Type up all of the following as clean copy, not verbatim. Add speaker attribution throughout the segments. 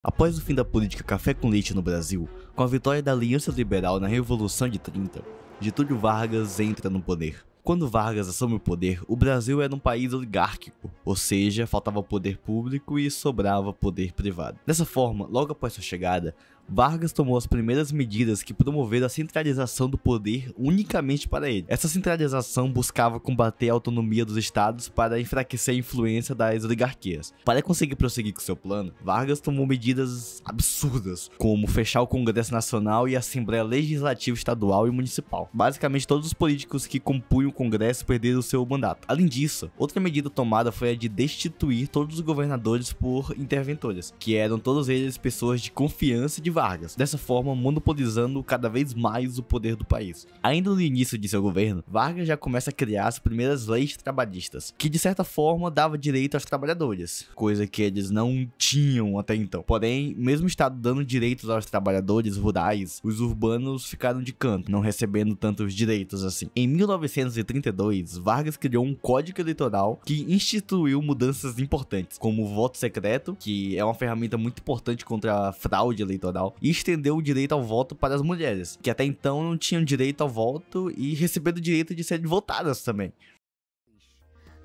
Speaker 1: Após o fim da política café com leite no Brasil, com a vitória da Aliança Liberal na Revolução de 30, Getúlio Vargas entra no poder. Quando Vargas assume o poder, o Brasil era um país oligárquico, ou seja, faltava poder público e sobrava poder privado. Dessa forma, logo após sua chegada, Vargas tomou as primeiras medidas que promoveram a centralização do poder unicamente para ele. Essa centralização buscava combater a autonomia dos estados para enfraquecer a influência das oligarquias. Para conseguir prosseguir com seu plano, Vargas tomou medidas absurdas, como fechar o Congresso Nacional e a Assembleia Legislativa Estadual e Municipal. Basicamente, todos os políticos que compunham o Congresso perderam seu mandato. Além disso, outra medida tomada foi a de destituir todos os governadores por interventores, que eram todos eles pessoas de confiança de Vargas, dessa forma monopolizando cada vez mais o poder do país. Ainda no início de seu governo, Vargas já começa a criar as primeiras leis trabalhistas, que de certa forma dava direito aos trabalhadores, coisa que eles não tinham até então. Porém, mesmo o Estado dando direitos aos trabalhadores rurais, os urbanos ficaram de canto, não recebendo tantos direitos assim. Em 1932, Vargas criou um código eleitoral que instituiu mudanças importantes, como o voto secreto, que é uma ferramenta muito importante contra a fraude eleitoral, e estendeu o direito ao voto para as mulheres, que até então não tinham direito ao voto e receberam o direito de serem votadas também.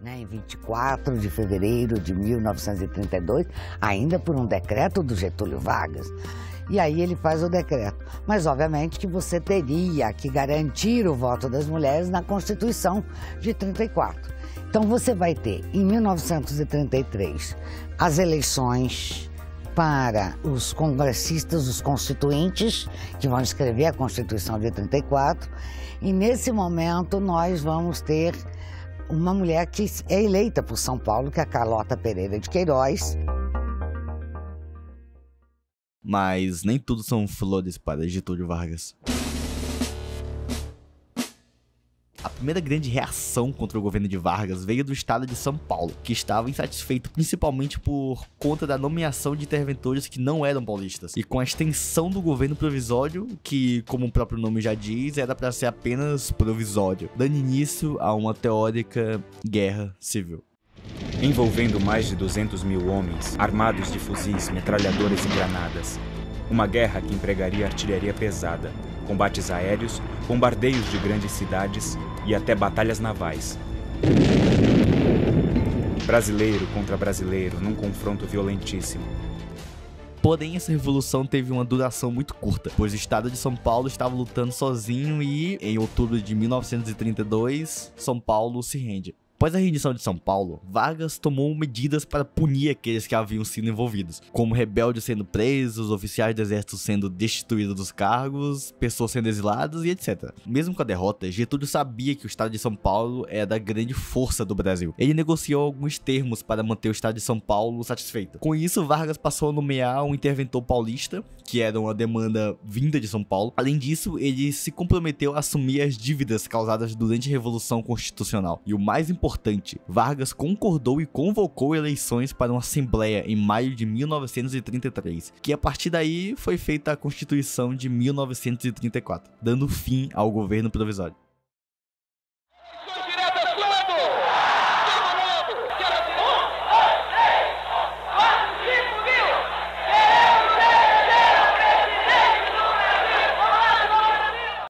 Speaker 2: Em 24 de fevereiro de 1932, ainda por um decreto do Getúlio Vargas. E aí ele faz o decreto. Mas obviamente que você teria que garantir o voto das mulheres na Constituição de 34. Então você vai ter, em 1933, as eleições para os congressistas, os constituintes, que vão escrever a Constituição de 34, e nesse momento nós vamos ter uma mulher que é eleita por São Paulo, que é a Carlota Pereira de Queiroz.
Speaker 1: Mas nem tudo são flores para Getúlio Vargas. A primeira grande reação contra o governo de Vargas veio do estado de São Paulo, que estava insatisfeito principalmente por conta da nomeação de interventores que não eram paulistas, e com a extensão do governo provisório, que, como o próprio nome já diz, era para ser apenas provisório, dando início a uma teórica guerra civil.
Speaker 3: Envolvendo mais de 200 mil homens, armados de fuzis, metralhadoras e granadas. Uma guerra que empregaria artilharia pesada, combates aéreos, bombardeios de grandes cidades e até batalhas navais. Brasileiro contra brasileiro num confronto violentíssimo.
Speaker 1: Porém, essa revolução teve uma duração muito curta, pois o estado de São Paulo estava lutando sozinho e, em outubro de 1932, São Paulo se rende. Após a rendição de São Paulo, Vargas tomou medidas para punir aqueles que haviam sido envolvidos, como rebeldes sendo presos, oficiais do exército sendo destituídos dos cargos, pessoas sendo exiladas e etc. Mesmo com a derrota, Getúlio sabia que o estado de São Paulo era a grande força do Brasil. Ele negociou alguns termos para manter o estado de São Paulo satisfeito. Com isso, Vargas passou a nomear um interventor paulista, que era uma demanda vinda de São Paulo. Além disso, ele se comprometeu a assumir as dívidas causadas durante a Revolução Constitucional. E o mais importante, Vargas concordou e convocou eleições para uma assembleia em maio de 1933, que a partir daí foi feita a Constituição de 1934, dando fim ao governo provisório.